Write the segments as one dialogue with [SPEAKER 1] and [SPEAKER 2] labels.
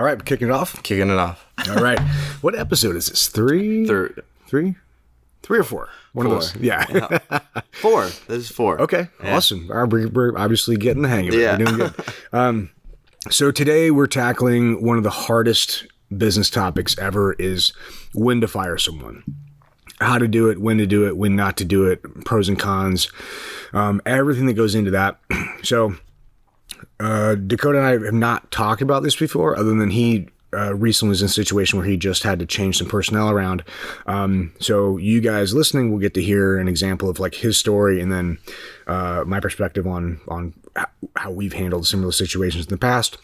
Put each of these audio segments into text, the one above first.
[SPEAKER 1] All right, kicking it off. All right. What episode is this? Three or four? One of those. Yeah.
[SPEAKER 2] 4. This is 4.
[SPEAKER 1] Okay. Yeah. Awesome. All right, we're obviously getting the hang of it.
[SPEAKER 2] Yeah.
[SPEAKER 1] We're doing good. So today we're tackling one of the hardest business topics ever is when to fire someone. How to do it, when to do it, when not to do it, pros and cons, everything that goes into that. So Dakota and I have not talked about this before, other than he recently was in a situation where he just had to change some personnel around. So you guys listening will get to hear an example of like his story and then my perspective on how we've handled similar situations in the past.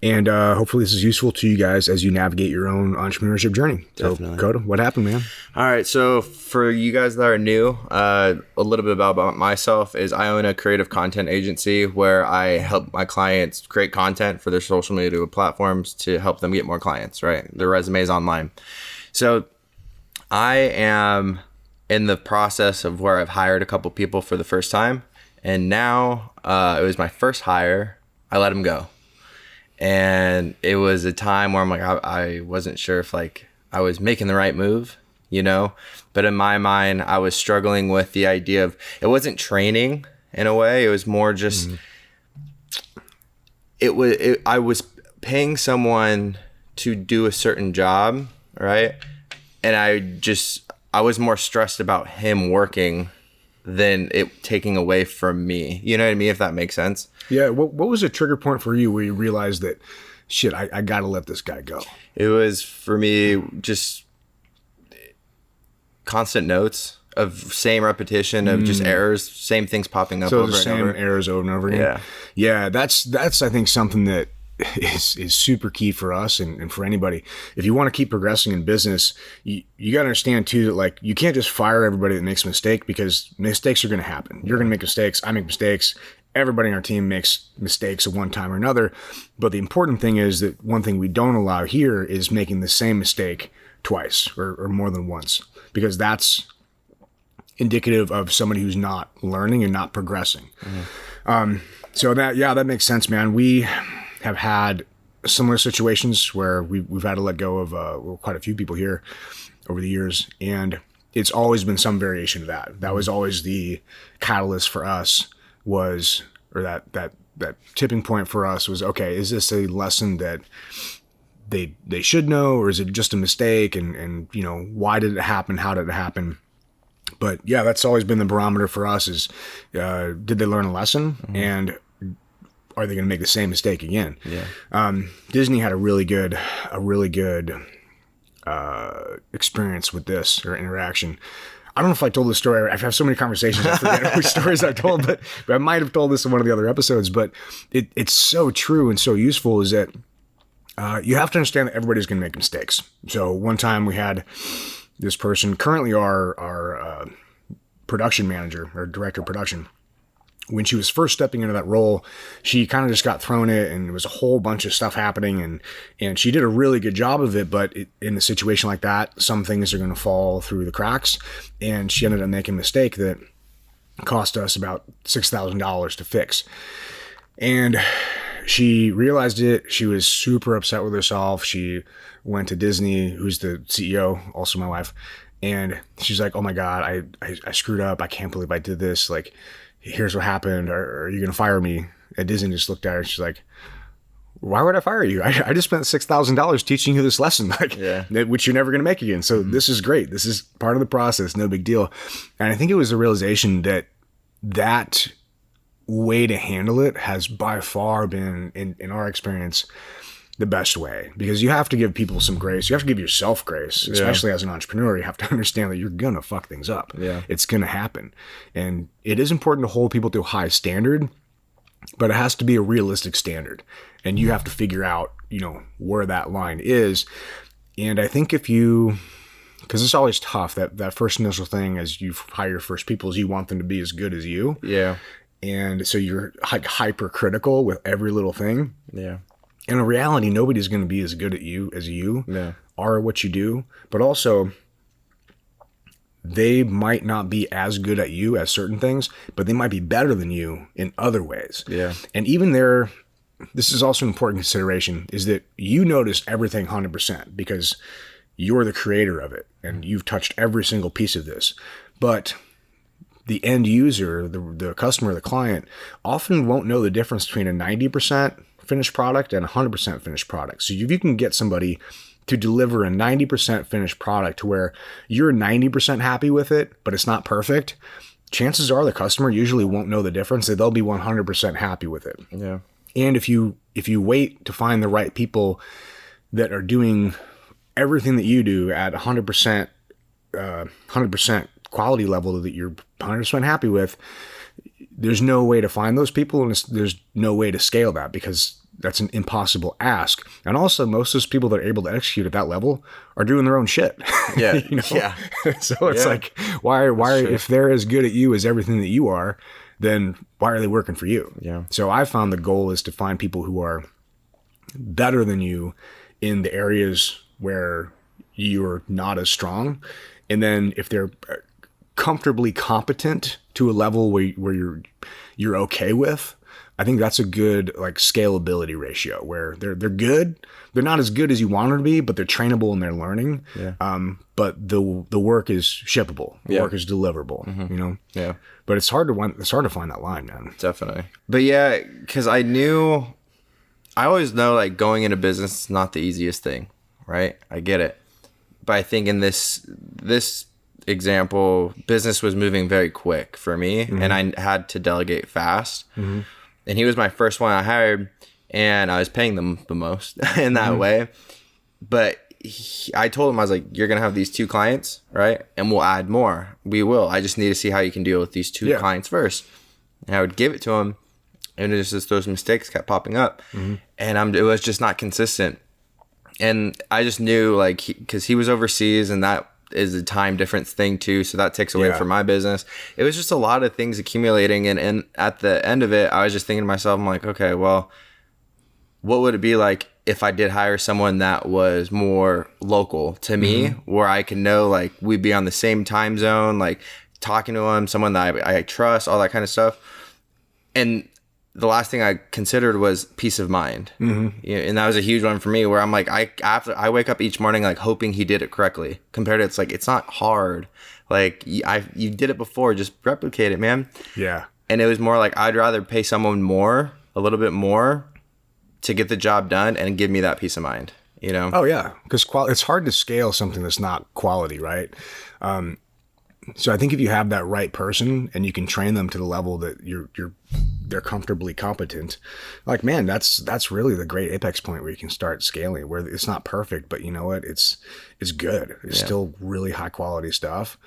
[SPEAKER 1] And hopefully this is useful to you guys as you navigate your own entrepreneurship journey.
[SPEAKER 2] Definitely.
[SPEAKER 1] So Kota, what happened, man?
[SPEAKER 2] All right. So for you guys that are new, a little bit about myself is I own a creative content agency where I help my clients create content for their social media platforms to help them get more clients, right? Their resumes online. So I am in the process of where I've hired a couple people for the first time. And now it was my first hire. I let him go. And it was a time where I'm like, I wasn't sure if like I was making the right move, you know, but in my mind, I was struggling with the idea of it wasn't training in a way. It was more just, I was paying someone to do a certain job. Right. And I was more stressed about him working than it taking away from me. You know what I mean? If that makes sense.
[SPEAKER 1] Yeah. What was a trigger point for you where you realized that, shit, I got to let this guy go?
[SPEAKER 2] It was for me just constant notes of same repetition of just errors, same things popping up over and over.
[SPEAKER 1] So the same errors over and over again.
[SPEAKER 2] Yeah.
[SPEAKER 1] Yeah. That's I think something that is super key for us and for anybody. If you want to keep progressing in business, you got to understand too that like you can't just fire everybody that makes a mistake, because mistakes are going to happen. You're going to make mistakes. I make mistakes. Everybody on our team makes mistakes at one time or another. But the important thing is that one thing we don't allow here is making the same mistake twice or more than once, because that's indicative of somebody who's not learning and not progressing. So that makes sense, man. We have had similar situations where we've had to let go of quite a few people here over the years, and it's always been some variation of that. That was always the catalyst for us, that tipping point for us was, okay, is this a lesson that they should know, or is it just a mistake? And you know, why did it happen? How did it happen? But yeah, that's always been the barometer for us is, did they learn a lesson? And are they going to make the same mistake again? Yeah. Disney had a really good experience with this, or interaction. I don't know if I told this story. I've had so many conversations, I forget which stories I told, but I might have told this in one of the other episodes. But it's so true and so useful is that you have to understand that everybody's going to make mistakes. So one time we had this person, currently our production manager or director of production. When she was first stepping into that role, she kind of just got thrown it, and there was a whole bunch of stuff happening, and she did a really good job of it. But in a situation like that, some things are going to fall through the cracks, and she ended up making a mistake that cost us about $6,000 to fix. And she realized it. She was super upset with herself. She went to Disney, who's the CEO, also my wife, and she's like, "Oh my God, I screwed up. I can't believe I did this. Like, here's what happened. Are you going to fire me?" And Disney just looked at her and she's like, "Why would I fire you? I just spent $6,000 teaching you this lesson, which you're never going to make again. So this is great. This is part of the process. No big deal." And I think it was a realization that way to handle it has by far been, in our experience, the best way, because you have to give people some grace. You have to give yourself grace, especially as an entrepreneur. You have to understand that you're going to fuck things up. Yeah. It's going to happen. And it is important to hold people to a high standard, but it has to be a realistic standard. And you have to figure out, you know, where that line is. And I think because it's always tough, that first initial thing as you hire your first people is you want them to be as good as you. Yeah. And so you're like hypercritical with every little thing. Yeah. And in reality, nobody's going to be as good at you as you are at what you do. But also, they might not be as good at you as certain things, but they might be better than you in other ways. Yeah. And even their this is also an important consideration, is that you notice everything 100% because you're the creator of it and you've touched every single piece of this. But the end user, the customer, the client, often won't know the difference between a 90% finished product and a 100% finished product. So if you can get somebody to deliver a 90% finished product to where you're 90% happy with it, but it's not perfect, chances are the customer usually won't know the difference. They'll be 100% happy with it.
[SPEAKER 2] Yeah.
[SPEAKER 1] And if you wait to find the right people that are doing everything that you do at 100% quality level that you're 100% happy with, there's no way to find those people, and there's no way to scale that because that's an impossible ask. And also, most of those people that are able to execute at that level are doing their own shit.
[SPEAKER 2] Yeah.
[SPEAKER 1] You know?
[SPEAKER 2] Yeah.
[SPEAKER 1] So it's like, why if they're as good at you as everything that you are, then why are they working for you?
[SPEAKER 2] Yeah.
[SPEAKER 1] So I found the goal is to find people who are better than you in the areas where you're not as strong. And then if they're comfortably competent to a level where you're okay with, I think that's a good like scalability ratio where they're good. They're not as good as you want them to be, but they're trainable and they're learning.
[SPEAKER 2] Yeah.
[SPEAKER 1] But the work is shippable. The work is deliverable.
[SPEAKER 2] Mm-hmm.
[SPEAKER 1] You know.
[SPEAKER 2] Yeah.
[SPEAKER 1] But it's hard to find that line, man.
[SPEAKER 2] Definitely. But yeah, because I always know like going into business is not the easiest thing, right? I get it. But I think in this example, business was moving very quick for me, and I had to delegate fast. Mm-hmm. And he was my first one I hired, and I was paying them the most in that way. But I told him, I was like, you're going to have these 2 clients, right? And we'll add more. We will. I just need to see how you can deal with these 2 clients first. And I would give it to him, and it was just those mistakes kept popping up. And it was just not consistent. And I just knew, like, because he was overseas, and that is a time difference thing too, so that takes away from my business. It was just a lot of things accumulating, and at the end of it, I was just thinking to myself, I'm like, okay, well, what would it be like if I did hire someone that was more local to me, where I could know, like, we'd be on the same time zone, like talking to him, someone that I trust, all that kind of stuff. And the last thing I considered was peace of mind. And that was a huge one for me, where I'm like, I wake up each morning like hoping he did it correctly. Compared to, it's like, it's not hard. Like, you did it before, just replicate it, man.
[SPEAKER 1] Yeah.
[SPEAKER 2] And it was more like, I'd rather pay someone a little bit more to get the job done and give me that peace of mind, you know?
[SPEAKER 1] Oh yeah. Because it's hard to scale something that's not quality, right? So I think if you have that right person and you can train them to the level that they're comfortably competent, like, man, that's really the great apex point where you can start scaling, where it's not perfect, but you know what? It's good. It's still really high quality stuff.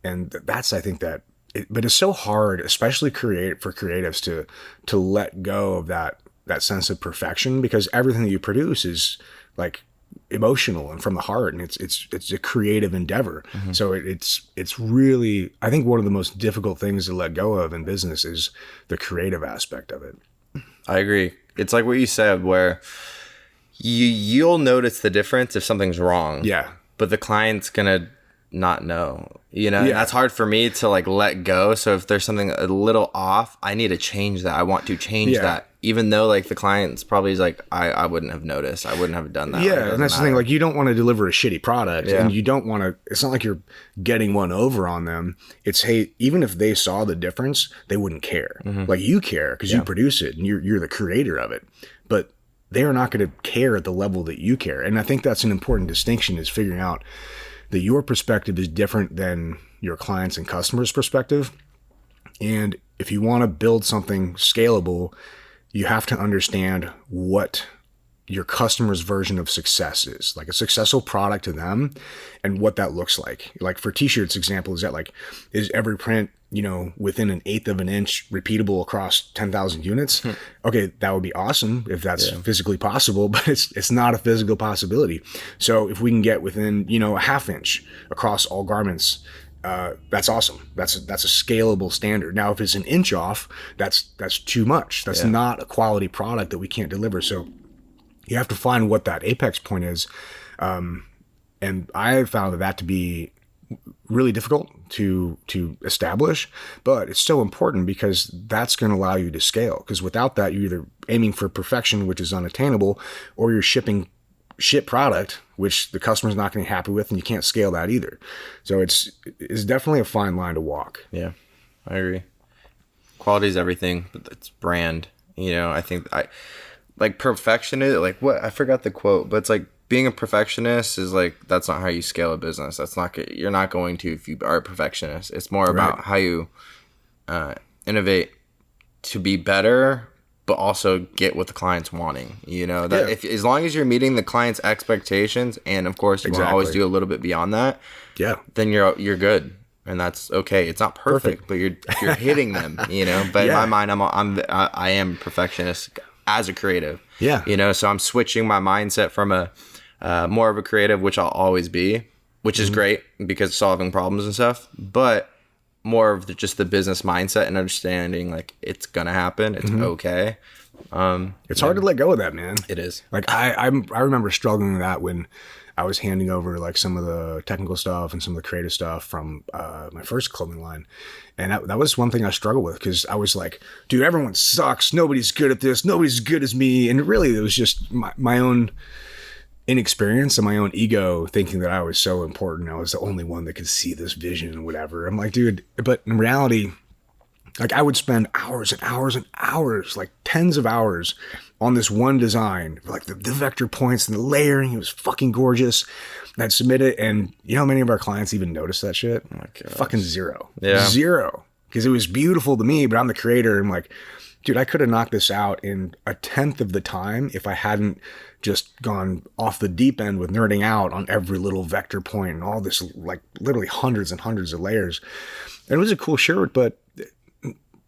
[SPEAKER 1] And that's, I think but it's so hard, especially for creatives to let go of that sense of perfection, because everything that you produce is like emotional and from the heart, and it's a creative endeavor. So it's really, I think, one of the most difficult things to let go of in business is the creative aspect of it.
[SPEAKER 2] I agree. It's like what you said, where you'll notice the difference if something's wrong.
[SPEAKER 1] Yeah.
[SPEAKER 2] But the client's gonna not know, you know. And that's hard for me to like let go. So if there's something a little off, I need to change that. I want to change that, even though like the client's probably is like, I wouldn't have noticed, I wouldn't have done that.
[SPEAKER 1] Yeah. And that's the thing, like, you don't want to deliver a shitty product, and you don't want to, it's not like you're getting one over on them. It's, hey, even if they saw the difference, they wouldn't care. Like, you care because you produce it and you're the creator of it, but they are not going to care at the level that you care. And I think that's an important distinction, is figuring out that your perspective is different than your clients' and customers' perspective. And if you want to build something scalable, you have to understand what your customer's version of success is, like a successful product to them, and what that looks like. Like for t-shirts example, is every print, you know, within an eighth of an inch repeatable across 10,000 units? Okay, that would be awesome if that's physically possible, but it's not a physical possibility. So if we can get within, you know, a half inch across all garments, that's awesome. That's a scalable standard. Now, if it's an inch off, that's too much. That's not a quality product that we can't deliver. So you have to find what that apex point is. And I have found that to be really difficult to establish, but it's so important because that's going to allow you to scale. Because without that, you're either aiming for perfection, which is unattainable, or you're shipping shit product, which the customer's not going to be happy with, and you can't scale that either. So it's definitely a fine line to walk.
[SPEAKER 2] Yeah, I agree. Quality is everything, but it's brand. I think like perfectionist, like what, I forgot the quote, but it's like being a perfectionist is like, that's not how you scale a business. You're not going to, if you are a perfectionist. It's more about how you innovate to be better, but also get what the client's wanting. If as long as you're meeting the client's expectations, and of course you want to always do a little bit beyond that, then you're good. And that's okay. It's not perfect. But you're hitting them, But in my mind, I am perfectionist as a creative. So I'm switching my mindset from a more of a creative, which I'll always be, which is great because solving problems and stuff, but more of just the business mindset and understanding like it's gonna happen. It's okay.
[SPEAKER 1] It's hard to let go of that, man.
[SPEAKER 2] It is.
[SPEAKER 1] Like I remember struggling with that when I was handing over like some of the technical stuff and some of the creative stuff from my first clothing line. And that was one thing I struggled with, because I was like, dude, everyone sucks. Nobody's good at this. Nobody's as good as me. And really, it was just my own inexperience and my own ego thinking that I was so important. I was the only one that could see this vision and whatever. I'm like, dude, but in reality, like I would spend hours and hours and hours, like tens of hours on this one design, like the vector points and the layering. It was fucking gorgeous. And I'd submit it, and you know how many of our clients even noticed that shit? Oh my gosh. Fucking zero. Yeah. Zero. Because it was beautiful to me, but I'm the creator. I'm like, dude, I could have knocked this out in a tenth of the time if I hadn't just gone off the deep end with nerding out on every little vector point and all this, like literally hundreds and hundreds of layers. And it was a cool shirt, but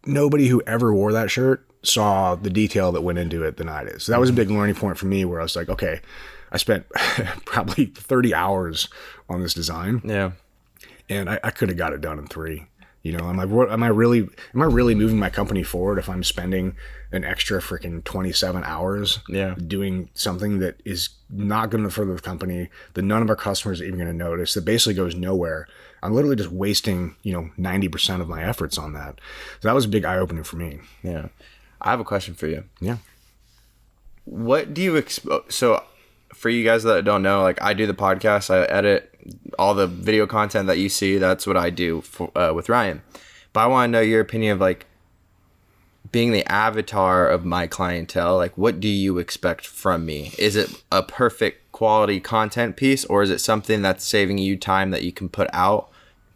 [SPEAKER 1] nobody who ever wore that shirt saw the detail that went into it than I did. So that was a big learning point for me, where I was like, okay, I spent probably 30 hours on this design. Yeah. And I could have got it done in 3. Am I really moving my company forward if I'm spending an extra freaking 27 hours doing something that is not going to further the company, that none of our customers are even going to notice, that basically goes nowhere? I'm literally just wasting, 90% of my efforts on that. So that was a big eye opener for me.
[SPEAKER 2] Yeah. I have a question for you.
[SPEAKER 1] Yeah.
[SPEAKER 2] What do you so for you guys that don't know, like I do the podcast, I edit all the video content that you see. That's what I do with Ryan. But I want to know your opinion of like being the avatar of my clientele. Like, what do you expect from me? Is it a perfect quality content piece, or is it something that's saving you time that you can put out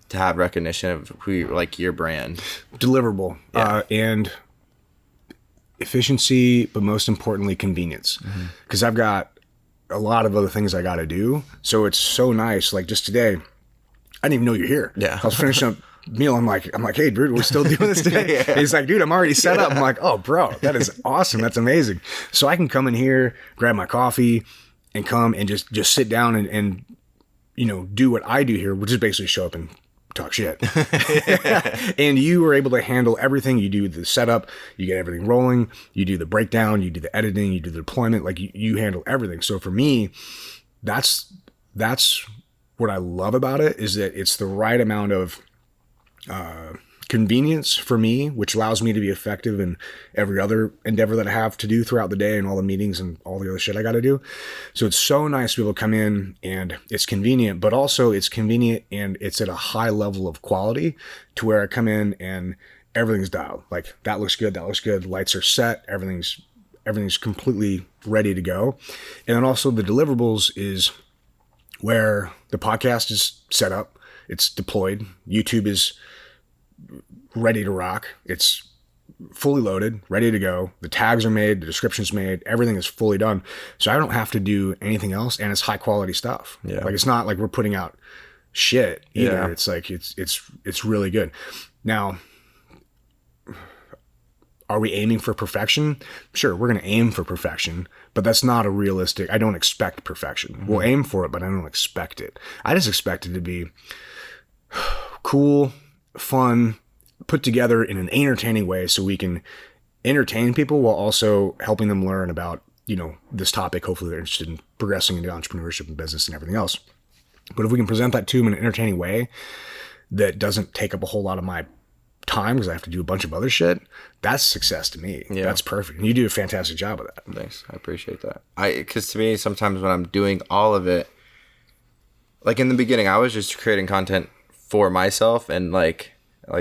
[SPEAKER 2] to have recognition of who, like your brand?
[SPEAKER 1] Deliverable. And efficiency, but most importantly, convenience. Because I've got a lot of other things I got to do. So it's so nice. Like just today, I didn't even know you're here.
[SPEAKER 2] Yeah.
[SPEAKER 1] I was finishing up meal. I'm like, hey, dude, we're still doing this today. And he's like, dude, I'm already set up. I'm like, oh, bro, that is awesome. That's amazing. So I can come in here, grab my coffee, and come and just sit down and do what I do here, which is basically show up and talk shit. And you were able to handle everything. You do the setup, you get everything rolling, you do the breakdown, you do the editing, you do the deployment, like you handle everything. So for me, that's what I love about it, is that it's the right amount of convenience for me, which allows me to be effective in every other endeavor that I have to do throughout the day and all the meetings and all the other shit I got to do. So it's so nice to be able to come in and it's convenient, but also it's convenient and it's at a high level of quality to where I come in and everything's dialed. Like that looks good. Lights are set. Everything's completely ready to go. And then also the deliverables is where the podcast is set up. It's deployed. YouTube is ready to rock. It's fully loaded, ready to go. The tags are made, the description's made, everything is fully done. So I don't have to do anything else, and it's high quality stuff. Yeah. Like it's not like we're putting out shit either. Yeah. It's like it's really good. Now, are we aiming for perfection? Sure, we're going to aim for perfection, but that's not a realistic. I don't expect perfection. We'll aim for it, but I don't expect it. I just expect it to be cool, fun, put together in an entertaining way so we can entertain people while also helping them learn about, this topic. Hopefully they're interested in progressing into entrepreneurship and business and everything else. But if we can present that to them in an entertaining way that doesn't take up a whole lot of my time because I have to do a bunch of other shit, that's success to me. Yeah. That's perfect. And you do a fantastic job of that.
[SPEAKER 2] Thanks. I appreciate that. Because to me, sometimes when I'm doing all of it, like in the beginning, I was just creating content for myself and like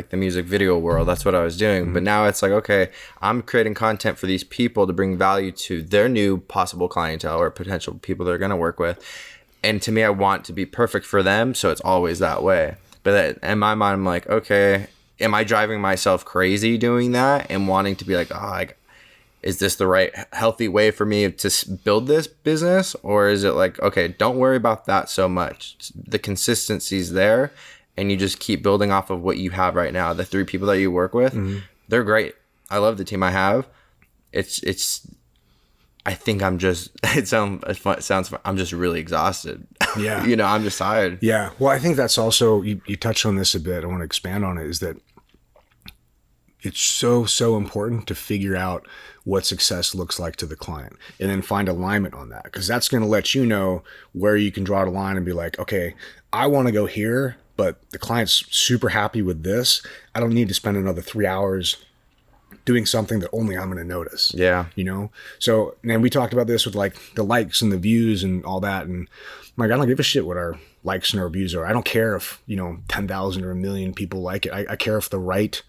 [SPEAKER 2] the music video world. That's what I was doing. Mm-hmm. But now it's like, okay, I'm creating content for these people to bring value to their new possible clientele or potential people they're going to work with. And to me, I want to be perfect for them. So it's always that way. But in my mind, I'm like, okay, am I driving myself crazy doing that and wanting to be like, oh, like, is this the right healthy way for me to build this business? Or is it like, okay, don't worry about that so much. The consistency's there and you just keep building off of what you have right now. The 3 people that you work with, they're great. I love the team I have. I think I'm just, it sounds, I'm just really exhausted. Yeah. I'm just tired.
[SPEAKER 1] Yeah. Well, I think that's also, you touched on this a bit. I want to expand on it, is that it's so important to figure out what success looks like to the client and then find alignment on that. Because that's going to let you know where you can draw the line and be like, okay, I want to go here, but the client's super happy with this. I don't need to spend another 3 hours doing something that only I'm going to notice.
[SPEAKER 2] Yeah.
[SPEAKER 1] So, and we talked about this with like the likes and the views and all that. And like, I don't give a shit what our likes and our views are. I don't care if, 10,000 or 1 million people like it. I care if the right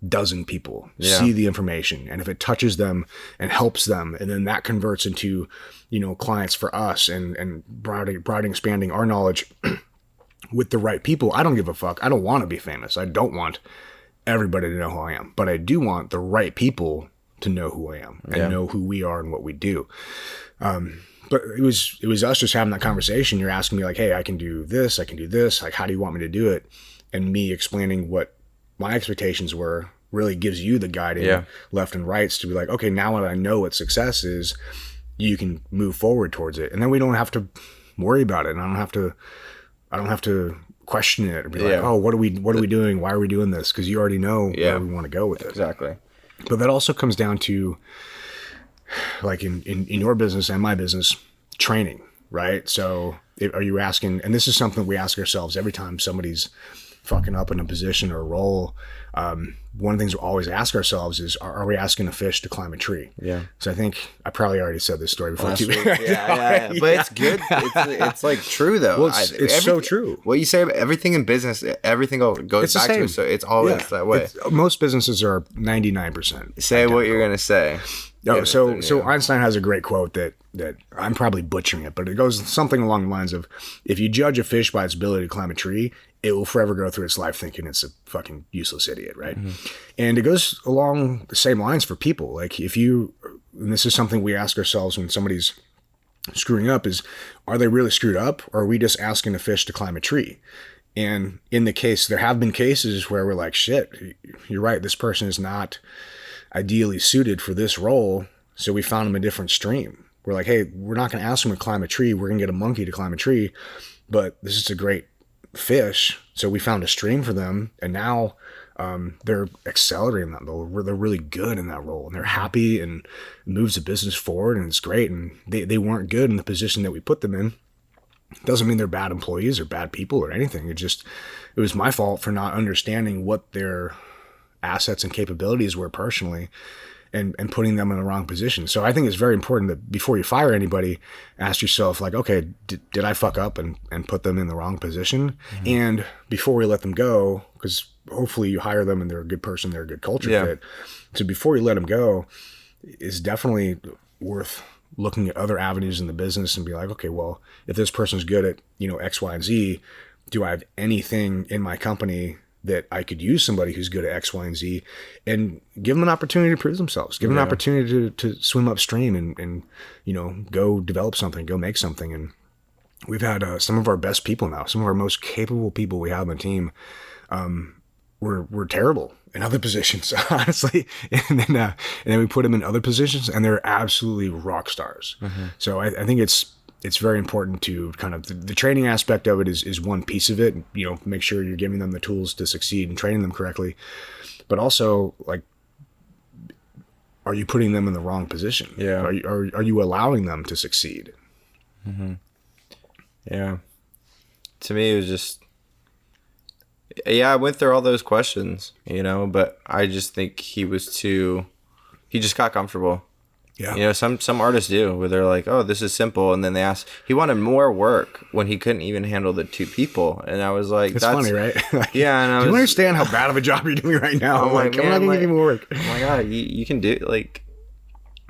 [SPEAKER 1] dozen people see the information and if it touches them and helps them. And then that converts into, clients for us and broadening, expanding our knowledge with the right people. I don't give a fuck. I don't want to be famous. I don't want everybody to know who I am, but I do want the right people to know who I am and know who we are and what we do. But it was us just having that conversation. You're asking me like, hey, I can do this. Like, how do you want me to do it? And me explaining what my expectations were really gives you the guiding left and rights to be like, okay, now that I know what success is, you can move forward towards it. And then we don't have to worry about it. And I don't have to question it or be like, oh, what are we doing? Why are we doing this? Because you already know where we want to go with it.
[SPEAKER 2] Exactly.
[SPEAKER 1] But that also comes down to, like in your business and my business, training, right? So are you asking, and this is something we ask ourselves every time somebody's fucking up in a position or a role. One of the things we always ask ourselves is, are we asking a fish to climb a tree? Yeah. So I think I probably already said this story before.
[SPEAKER 2] Yeah. But it's good. It's like true though.
[SPEAKER 1] Well, it's so true.
[SPEAKER 2] What you say about everything in business, everything goes back to it. So it's always that way.
[SPEAKER 1] Most businesses are 99%.
[SPEAKER 2] Say what you're going to say.
[SPEAKER 1] No, so Einstein has a great quote that I'm probably butchering it, but it goes something along the lines of, if you judge a fish by its ability to climb a tree, it will forever go through its life thinking it's a fucking useless idiot, right? Mm-hmm. And it goes along the same lines for people. Like and this is something we ask ourselves when somebody's screwing up is, are they really screwed up, or are we just asking a fish to climb a tree? And in the case, there have been cases where we're like, shit, you're right, this person is not ideally suited for this role, so we found them a different stream. We're like, hey, we're not going to ask them to climb a tree. We're going to get a monkey to climb a tree, but this is a great fish. So we found a stream for them, and now they're accelerating that role. They're really good in that role, and they're happy, and it moves the business forward, and it's great. And they weren't good in the position that we put them in. Doesn't mean they're bad employees or bad people or anything. It was my fault for not understanding what their assets and capabilities were personally and putting them in the wrong position. So I think it's very important that before you fire anybody, ask yourself like, okay, did I fuck up and put them in the wrong position? Mm-hmm. And before we let them go, because hopefully you hire them and they're a good person, they're a good culture fit. So before you let them go, it's definitely worth looking at other avenues in the business and be like, okay, well, if this person's good at, X, Y, and Z, do I have anything in my company that I could use somebody who's good at X, Y, and Z, and give them an opportunity to prove themselves, give them an opportunity to swim upstream and go develop something, go make something. And we've had some of our best people now, some of our most capable people we have on the team, were terrible in other positions, honestly. And then we put them in other positions and they're absolutely rock stars. Mm-hmm. So I think it's very important to kind of the training aspect of it is one piece of it. Make sure you're giving them the tools to succeed and training them correctly. But also, like, are you putting them in the wrong position? Yeah. Are you allowing them to succeed?
[SPEAKER 2] Mm-hmm. Yeah. to me, it was just, yeah, I went through all those questions, but I just think he just got comfortable.
[SPEAKER 1] Yeah.
[SPEAKER 2] Some artists do, where they're like, oh, this is simple. And then he wanted more work when he couldn't even handle the 2 people. And I was like,
[SPEAKER 1] that's funny, right?
[SPEAKER 2] Yeah.
[SPEAKER 1] Do you understand how bad of a job you're doing right now? I'm not going to give you more work.
[SPEAKER 2] Oh my God, you can do, like,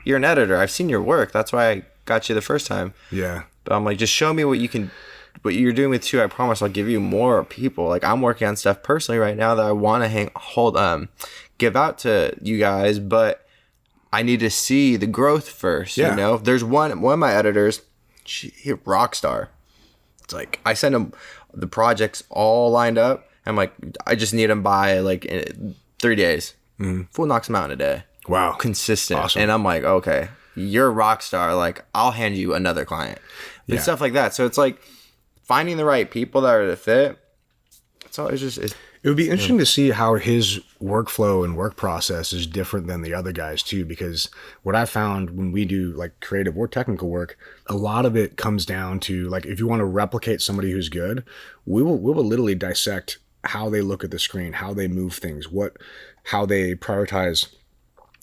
[SPEAKER 2] you're an editor. I've seen your work. That's why I got you the first time.
[SPEAKER 1] Yeah.
[SPEAKER 2] But I'm like, just show me what you're doing with 2. I promise I'll give you more people. Like, I'm working on stuff personally right now that I want to give out to you guys, but I need to see the growth first.
[SPEAKER 1] Yeah.
[SPEAKER 2] There's one of my editors, he a rock star. It's like, I send him the projects all lined up. I'm like, I just need them by like 3 days. Fool knocks them out in a day.
[SPEAKER 1] Wow.
[SPEAKER 2] Consistent.
[SPEAKER 1] Awesome.
[SPEAKER 2] And I'm like, okay, you're a rock star. Like, I'll hand you another client. And stuff like that. So it's like finding the right people that are the fit. It's always just...
[SPEAKER 1] It would be interesting to see how his workflow and work process is different than the other guys too, because what I found when we do like creative or technical work, a lot of it comes down to like, if you want to replicate somebody who's good, we will literally dissect how they look at the screen, how they move things, how they prioritize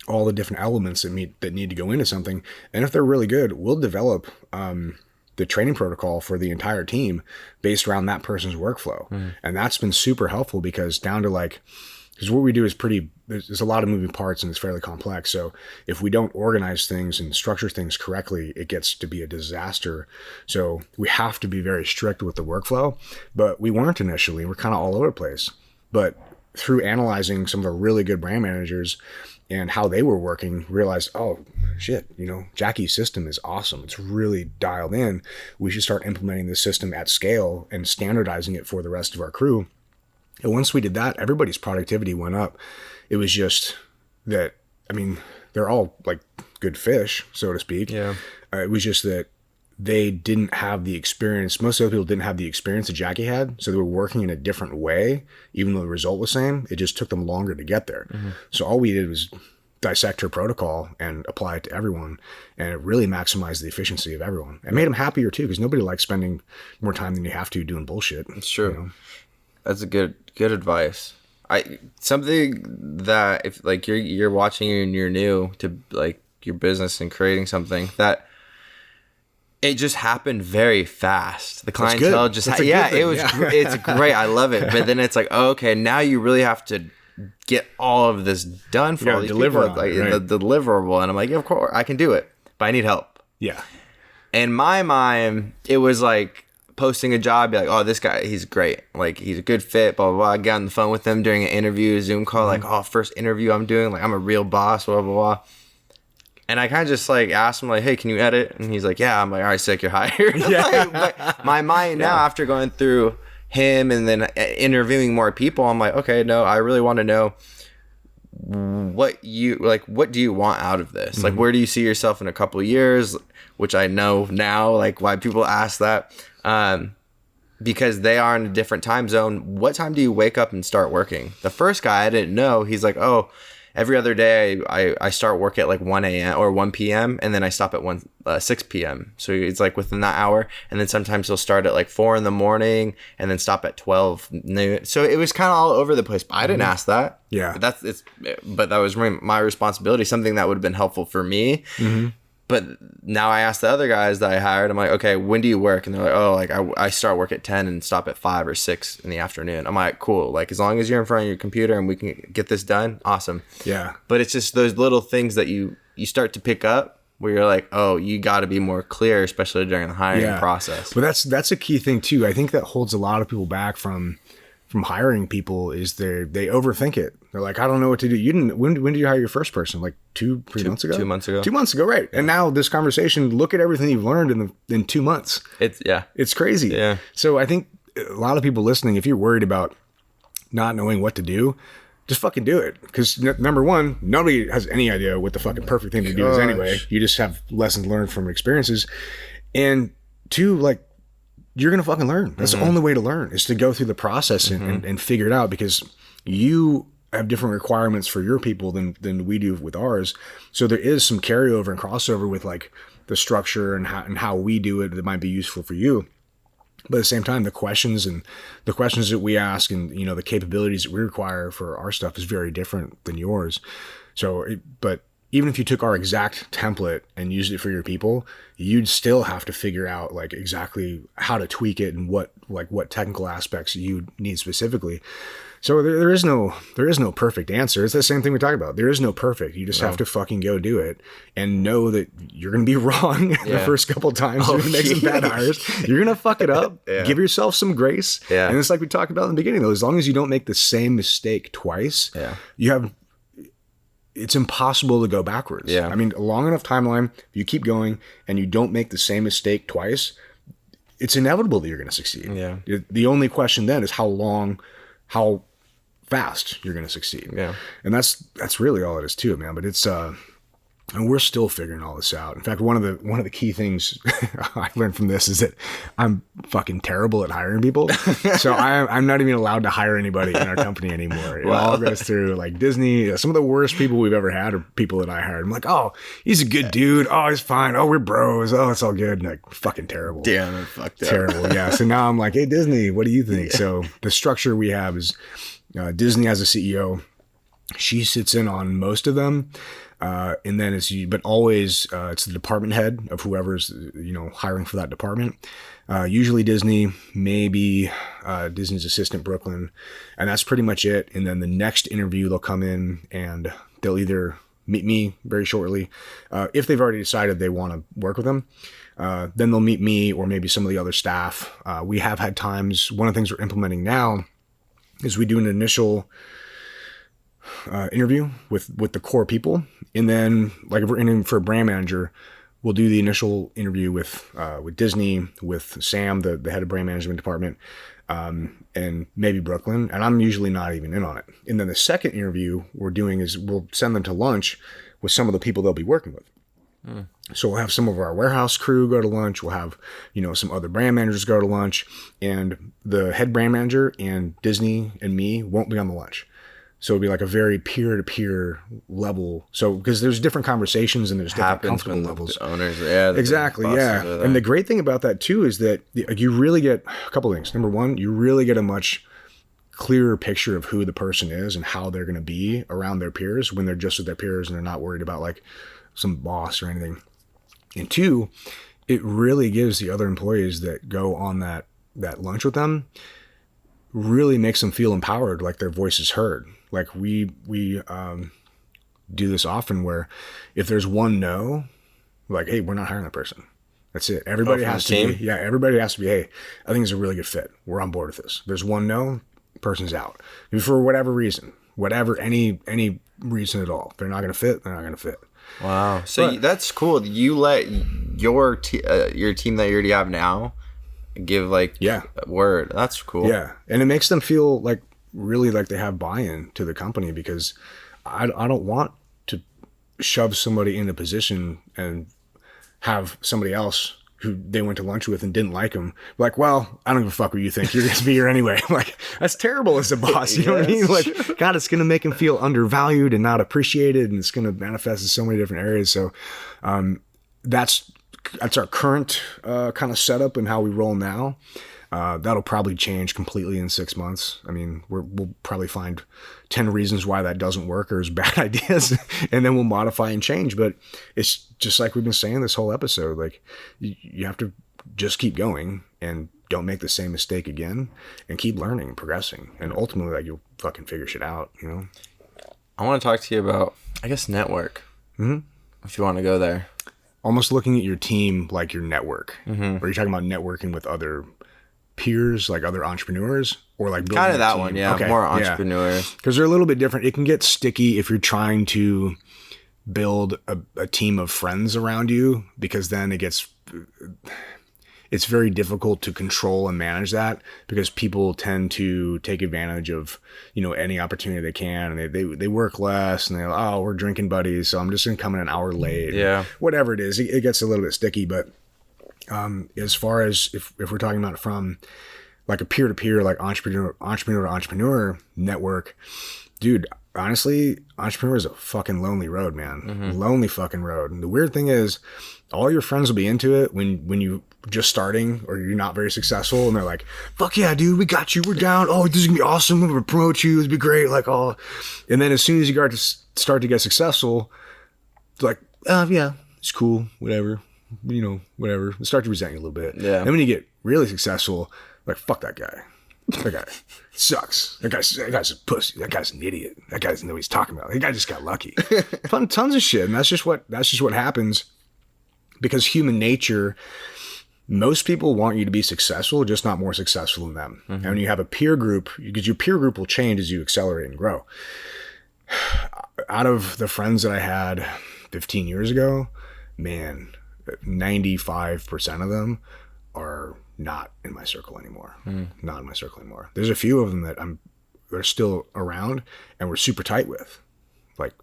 [SPEAKER 1] all the different elements that need to go into something. And if they're really good, we'll develop the training protocol for the entire team based around that person's workflow. And that's been super helpful because because what we do is there's a lot of moving parts and it's fairly complex. So if we don't organize things and structure things correctly, it gets to be a disaster. So we have to be very strict with the workflow, but we weren't initially. We're kind of all over the place. But through analyzing some of the really good brand managers and how they were working, realized, oh shit, Jackie's system is awesome. It's really dialed in. We should start implementing this system at scale and standardizing it for the rest of our crew. And once we did that, everybody's productivity went up. It was just that, they're all like good fish, so to speak.
[SPEAKER 2] Yeah.
[SPEAKER 1] It was just that they didn't have the experience. Most of the people didn't have the experience that Jackie had. So they were working in a different way, even though the result was the same. It just took them longer to get there. So all we did was dissect her protocol and apply it to everyone. And it really maximized the efficiency of everyone. It made them happier too, because nobody likes spending more time than you have to doing bullshit.
[SPEAKER 2] It's true. That's a good advice. Something that if like you're watching and you're new to like your business and creating something that it just happened very fast. The clientele just it's great. I love it. But then it's like, oh, okay, now you really have to get all of this done for all these people, the deliverable. And I'm like, yeah, of course I can do it, but I need help.
[SPEAKER 1] Yeah.
[SPEAKER 2] In my mind, it was like posting a job, be like, oh, this guy, he's great. Like, he's a good fit, blah, blah, blah. I got on the phone with him during an interview, Zoom call, like, oh, first interview I'm doing. Like, I'm a real boss, blah, blah, blah. And I kind of just, like, asked him, like, hey, can you edit? And he's like, yeah. I'm like, all right, sick, you're hired.
[SPEAKER 1] Yeah.
[SPEAKER 2] But my mind now, after going through him and then interviewing more people, I'm like, okay, no, I really want to know what do you want out of this? Like, where do you see yourself in a couple of years? Which I know now, like, why people ask that. Because they are in a different time zone. What time do you wake up and start working? The first guy, I didn't know. He's like, oh, every other day I start work at like 1 a.m. or 1 p.m. and then I stop at 6 p.m. So it's like within that hour. And then sometimes he'll start at like 4 in the morning and then stop at 12 noon. So it was kind of all over the place. But I didn't ask that.
[SPEAKER 1] Yeah.
[SPEAKER 2] But that was my responsibility, something that would have been helpful for me. But now I asked the other guys that I hired, I'm like, okay, when do you work? And they're like, oh, like I start work at 10 and stop at 5 or 6 in the afternoon. I'm like, cool. Like, as long as you're in front of your computer and we can get this done, awesome.
[SPEAKER 1] Yeah.
[SPEAKER 2] But it's just those little things that you start to pick up where you're like, oh, you got to be more clear, especially during the hiring process.
[SPEAKER 1] But that's a key thing too. I think that holds a lot of people back from hiring people is they overthink it. They're like, I don't know what to do. When did you hire your first person? Like 3 months ago?
[SPEAKER 2] 2 months ago.
[SPEAKER 1] 2 months ago, right. And now this conversation, look at everything you've learned in 2 months. It's crazy.
[SPEAKER 2] Yeah.
[SPEAKER 1] So I think a lot of people listening, if you're worried about not knowing what to do, just fucking do it. Because number one, nobody has any idea what the fucking perfect thing to do is anyway. You just have lessons learned from experiences. And two, like, you're going to fucking learn. That's the only way to learn is to go through the process and figure it out, because you have different requirements for your people than we do with ours. So there is some carryover and crossover with like the structure and how we do it that might be useful for you. But at the same time, the questions that we ask and, you know, the capabilities that we require for our stuff is very different than yours. So, but even if you took our exact template and used it for your people, you'd still have to figure out like exactly how to tweak it and what technical aspects you need specifically. So there is no perfect answer. It's the same thing we talked about. There is no perfect. You just have to fucking go do it and know that you're going to be wrong the first couple of times. You're going to make some bad hires. You're going to fuck it up. Give yourself some grace. Yeah. And it's like we talked about in the beginning, though. As long as you don't make the same mistake twice, it's impossible to go backwards. Yeah. I mean, a long enough timeline, if you keep going and you don't make the same mistake twice, it's inevitable that you're going to succeed. Yeah. The only question then is how fast you're going to succeed. Yeah. And that's really all it is to it, man. But it's, and we're still figuring all this out. In fact, one of the key things I learned from this is that I'm fucking terrible at hiring people. So I'm not even allowed to hire anybody in our company anymore. It all goes through like Disney. Some of the worst people we've ever had are people that I hired. I'm like, oh, he's a good dude. Oh, he's fine. Oh, we're bros. Oh, it's all good. And like fucking terrible.
[SPEAKER 2] Damn, it fucked up.
[SPEAKER 1] Terrible. Yeah. So now I'm like, hey, Disney, what do you think? So the structure we have is Disney has a CEO. She sits in on most of them. And then but always it's the department head of whoever's, you know, hiring for that department. Usually Disney, maybe Disney's assistant Brooklyn, and that's pretty much it. And then the next interview, they'll come in and they'll either meet me very shortly. If they've already decided they want to work with them, then they'll meet me or maybe some of the other staff. We have had times, one of the things we're implementing now is we do an initial interview with the core people. And then like if we're interviewing for a brand manager, we'll do the initial interview with Disney, with Sam, the head of brand management department, and maybe Brooklyn. And I'm usually not even in on it. And then the second interview we're doing is we'll send them to lunch with some of the people they'll be working with. So we'll have some of our warehouse crew go to lunch. We'll have, you know, some other brand managers go to lunch, and the head brand manager and Disney and me won't be on the lunch. So it'd be like a very peer-to-peer level. So because there's different conversations and there's different comfortable levels.
[SPEAKER 2] The owners,
[SPEAKER 1] exactly, yeah. And the great thing about that too is that you really get a couple of things. Number one, you really get a much clearer picture of who the person is and how they're going to be around their peers when they're just with their peers and they're not worried about like some boss or anything. And two, it really gives the other employees that go on that lunch with them, really makes them feel empowered, like their voice is heard. Like we do this often where if there's one no, like, hey, we're not hiring that person. That's it. Everybody has to be, everybody has to be, hey, I think it's a really good fit. We're on board with this. There's one no, person's out. For whatever reason, any reason at all. If they're not going to fit, they're not going to fit.
[SPEAKER 2] Wow. So that's cool. You let your team that you already have now give like a word. That's cool.
[SPEAKER 1] Yeah. And it makes them feel like really like they have buy-in to the company, because I don't want to shove somebody in a position and have somebody else who they went to lunch with and didn't like them like, well, I don't give a fuck what you think. You're going to be here anyway. Like, that's terrible as a boss. You know what I mean? Like, God, it's going to make them feel undervalued and not appreciated, and it's going to manifest in so many different areas. So that's our current kind of setup and how we roll now. That'll probably change completely in 6 months. I mean, we'll probably find 10 reasons why that doesn't work or is bad ideas, and then we'll modify and change. But it's just like we've been saying this whole episode, like you have to just keep going and don't make the same mistake again, and keep learning and progressing. And ultimately, like, you'll fucking figure shit out, you know?
[SPEAKER 2] I want to talk to you about, I guess, network. Mm-hmm. If you want to go there.
[SPEAKER 1] Almost looking at your team like your network. Mm-hmm. Or you're talking about networking with other peers, like other entrepreneurs, or like
[SPEAKER 2] kind of that one, more entrepreneurs,
[SPEAKER 1] because they're a little bit different. It can get sticky if you're trying to build a team of friends around you, because then it's very difficult to control and manage that, because people tend to take advantage of, you know, any opportunity they can, and they work less, and they're, oh, we're drinking buddies, so I'm just gonna come in an hour late. Whatever it is, it gets a little bit sticky. But as far as if we're talking about it from like a peer-to-peer, like entrepreneur to entrepreneur network, dude, honestly, entrepreneur is a fucking lonely road, man. Mm-hmm. Lonely fucking road. And the weird thing is, all your friends will be into it when you just starting or you're not very successful and they're like, fuck yeah, dude, we got you. We're down. Oh, this is gonna be awesome. We're gonna promote you. It'll be great. Like, oh, and then as soon as you start to get successful, it's like, yeah, it's cool. Whatever, whatever. They start to resent you a little bit.
[SPEAKER 2] Yeah.
[SPEAKER 1] And when you get really successful, like, fuck that guy. That guy sucks. That guy's a pussy. That guy's an idiot. That guy doesn't know what he's talking about. That guy just got lucky. Tons of shit. And that's just what happens because human nature, most people want you to be successful, just not more successful than them. And when you have a peer group, because your peer group will change as you accelerate and grow. Out of the friends that I had 15 years ago, man, 95% of them are not in my circle anymore. Not in my circle anymore. There's a few of them that they're still around and we're super tight with. Like,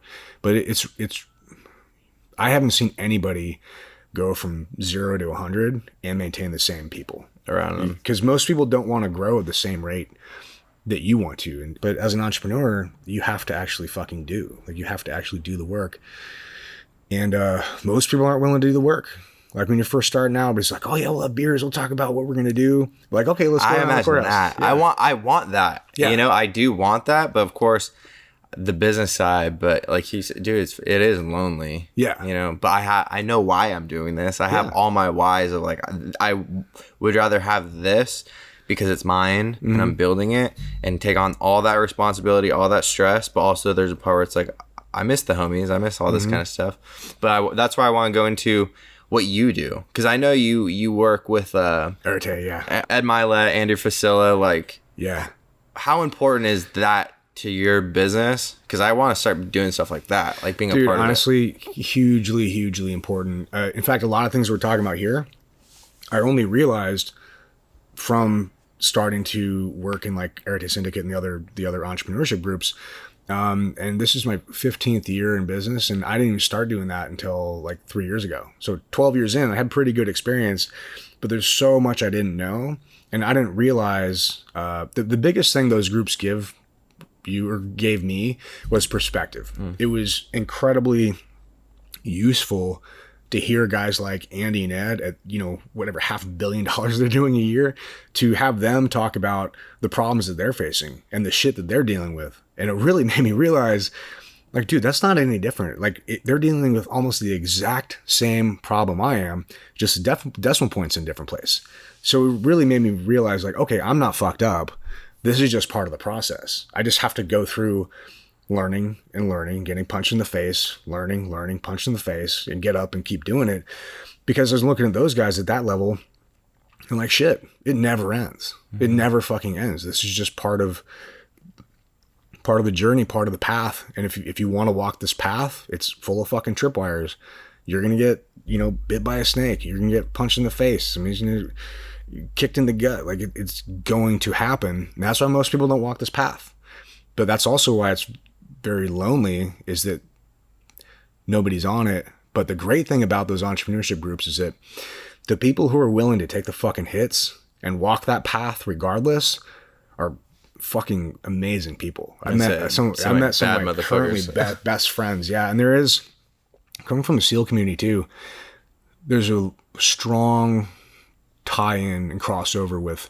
[SPEAKER 1] but it's I haven't seen anybody go from 0 to 100 and maintain the same people
[SPEAKER 2] around them.
[SPEAKER 1] Because most people don't want to grow at the same rate that you want to. But as an entrepreneur, you have to actually fucking do. Like, you have to actually do the work. And most people aren't willing to do the work. Like when you're first starting out, but it's like, oh yeah, we'll have beers. We'll talk about what we're gonna do. Like, okay, let's go.
[SPEAKER 2] I imagine that. Yeah. I want that. Yeah. I do want that, but of course, the business side. But like he said, dude, it is lonely.
[SPEAKER 1] Yeah.
[SPEAKER 2] But I know why I'm doing this. I have all my whys of like I would rather have this because it's mine and I'm building it and take on all that responsibility, all that stress. But also, there's a part where it's like I miss the homies. I miss all this kind of stuff. But that's why I want to go into what you do, because I know you work with
[SPEAKER 1] Erte, yeah,
[SPEAKER 2] Ed Milet, Andrew Facilla, like,
[SPEAKER 1] yeah.
[SPEAKER 2] How important is that to your business? Because I want to start doing stuff like that, like being a part
[SPEAKER 1] honestly, of it. Hugely important. In fact, a lot of things we're talking about here, I only realized from starting to work in like Erte Syndicate and the other entrepreneurship groups. And this is my 15th year in business, and I didn't even start doing that until like 3 years ago. So 12 years in, I had pretty good experience, but there's so much I didn't know. And I didn't realize the biggest thing those groups give you or gave me was perspective. It was incredibly useful to hear guys like Andy and Ed at, whatever $500 million they're doing a year, to have them talk about the problems that they're facing and the shit that they're dealing with. And it really made me realize, like, dude, that's not any different. Like, they're dealing with almost the exact same problem I am, just decimal points in a different place. So it really made me realize, like, okay, I'm not fucked up. This is just part of the process. I just have to go through learning, getting punched in the face, learning, punched in the face, and get up and keep doing it. Because I was looking at those guys at that level and like, shit, it never ends. It never fucking ends. This is just part of the journey, part of the path. And if you want to walk this path, it's full of fucking tripwires. You're going to get, bit by a snake. You're going to get punched in the face. I mean, you're going to get kicked in the gut. Like, it's going to happen. And that's why most people don't walk this path. But that's also why it's very lonely, is that nobody's on it. But the great thing about those entrepreneurship groups is that the people who are willing to take the fucking hits and walk that path regardless are fucking amazing people. I met some of my currently best friends. Yeah. And there is, coming from the SEAL community too, there's a strong tie-in and crossover with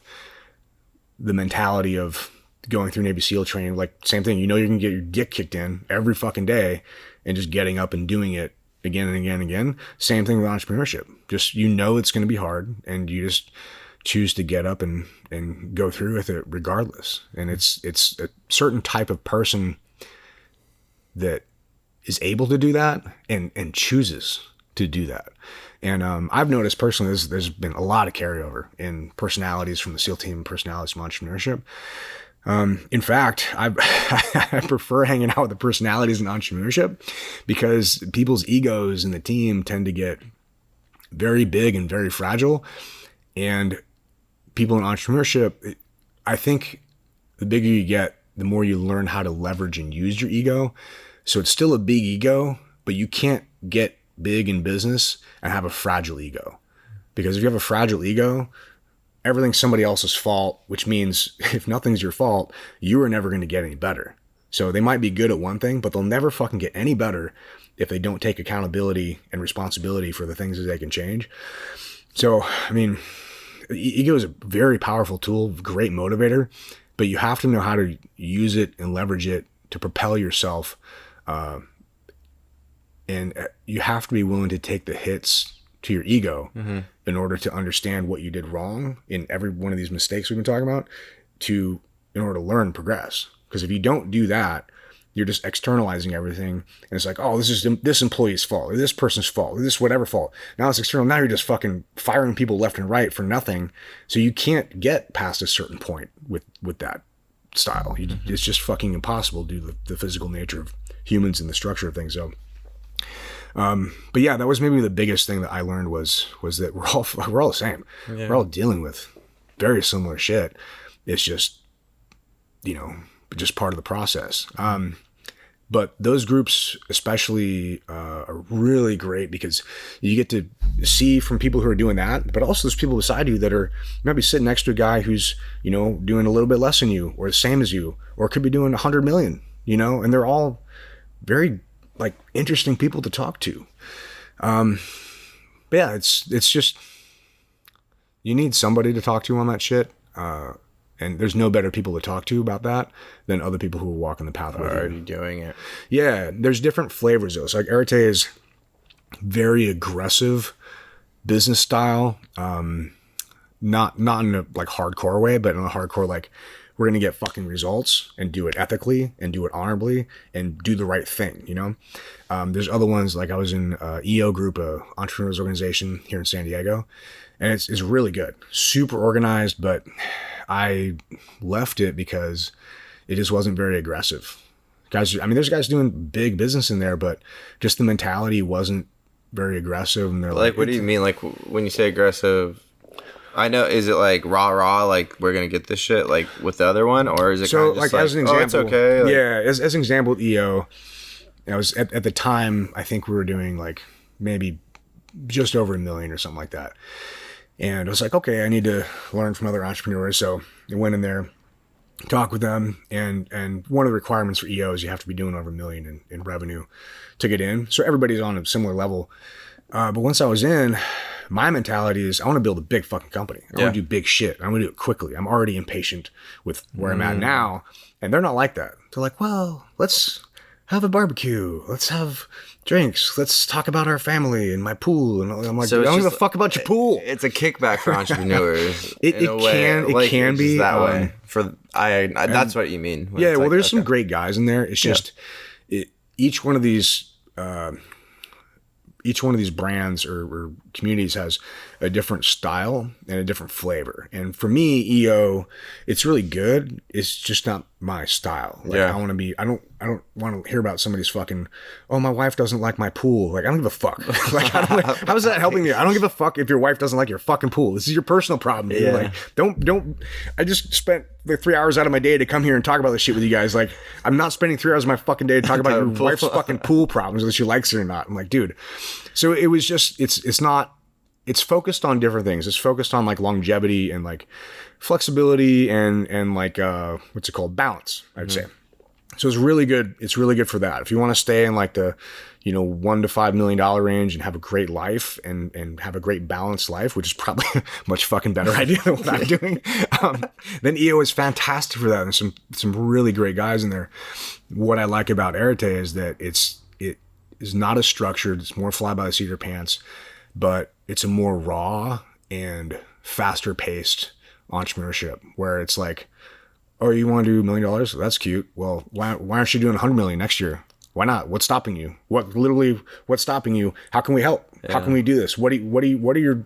[SPEAKER 1] the mentality of going through Navy SEAL training. Like, same thing, you're gonna get your dick kicked in every fucking day and just getting up and doing it again and again and again. Same thing with entrepreneurship. Just, it's gonna be hard, and you just choose to get up and go through with it regardless. And it's a certain type of person that is able to do that and chooses to do that. And I've noticed personally, there's been a lot of carryover in personalities from the SEAL team, personalities from entrepreneurship. In fact, I prefer hanging out with the personalities in entrepreneurship, because people's egos in the team tend to get very big and very fragile. And people in entrepreneurship, I think the bigger you get, the more you learn how to leverage and use your ego. So it's still a big ego, but you can't get big in business and have a fragile ego. Because if you have a fragile ego, everything's somebody else's fault, which means if nothing's your fault, you are never going to get any better. So they might be good at one thing, but they'll never fucking get any better if they don't take accountability and responsibility for the things that they can change. So, I mean, ego is a very powerful tool, great motivator, but you have to know how to use it and leverage it to propel yourself. And you have to be willing to take the hits to your ego in order to understand what you did wrong in every one of these mistakes we've been talking about in order to learn and progress. Because if you don't do that, you're just externalizing everything. And it's like, oh, this is this employee's fault, or this person's fault, or this whatever fault. Now it's external. Now you're just fucking firing people left and right for nothing. So you can't get past a certain point with that style. It's just fucking impossible due to the physical nature of humans and the structure of things. So, but yeah, that was maybe the biggest thing that I learned was that we're all the same. Yeah. We're all dealing with very similar shit. It's just, just part of the process. But those groups especially are really great because you get to see from people who are doing that, but also there's people beside you that are maybe sitting next to a guy who's, doing a little bit less than you or the same as you, or could be doing 100 million, and they're all very interesting people to talk to. But yeah, it's just, you need somebody to talk to on that shit. And there's no better people to talk to about that than other people who are walking the path with you.
[SPEAKER 2] Already doing it.
[SPEAKER 1] Yeah, there's different flavors though. So Arete is very aggressive business style, not in a hardcore way, but in a hardcore we're gonna get fucking results and do it ethically and do it honorably and do the right thing. There's other ones I was in EO group, a entrepreneurs organization here in San Diego, and it's really good, super organized, but I left it because it just wasn't very aggressive. Guys, there's guys doing big business in there, but just the mentality wasn't very aggressive. And they're
[SPEAKER 2] what do you mean? When you say aggressive, I know, is it rah, we're going to get this shit with the other one? Or is it
[SPEAKER 1] so
[SPEAKER 2] kind of just
[SPEAKER 1] as an example,
[SPEAKER 2] it's okay?
[SPEAKER 1] Yeah, as an example with EO, I was at the time, I think we were doing maybe just over $1 million or something like that. And I was like, okay, I need to learn from other entrepreneurs. So I went in there, talked with them, and one of the requirements for EO is you have to be doing over $1 million in revenue to get in. So everybody's on a similar level. But once I was in, my mentality is I want to build a big fucking company. I want to do big shit. I want to do it quickly. I'm already impatient with where I'm at now. And they're not like that. They're like, well, let's have a barbecue. Let's have drinks. Let's talk about our family and my pool. And I'm like, so I don't give a fuck about your pool.
[SPEAKER 2] It's a kickback for entrepreneurs.
[SPEAKER 1] It can be
[SPEAKER 2] that way. That's what you mean.
[SPEAKER 1] Yeah. Well, there's some great guys in there. It's just each one of these brands or communities has a different style and a different flavor. And for me, EO, it's really good. It's just not my style. I don't want to hear about somebody's fucking, oh, my wife doesn't like my pool. I don't give a fuck. How is that helping me? I don't give a fuck if your wife doesn't like your fucking pool. This is your personal problem, dude.
[SPEAKER 2] Yeah.
[SPEAKER 1] Don't, I just spent 3 hours out of my day to come here and talk about this shit with you guys. I'm not spending 3 hours of my fucking day to talk about your wife's fucking pool problems, whether she likes it or not. I'm like, dude. So it was just, it's focused on different things. It's focused on longevity and flexibility and what's it called? Balance, I'd say. So it's really good. It's really good for that. If you want to stay in the, $1 to $5 million range and have a great life and have a great balanced life, which is probably a much fucking better idea than what I'm doing, then EO is fantastic for that. And some really great guys in there. What I like about Arete is that it is not as structured. It's more fly by the seat of your pants, but it's a more raw and faster paced entrepreneurship where it's oh, you want to do $1 million? That's cute. Well, why aren't you doing 100 million next year? Why not? What's stopping you? What's stopping you? How can we help? Yeah. How can we do this? What are your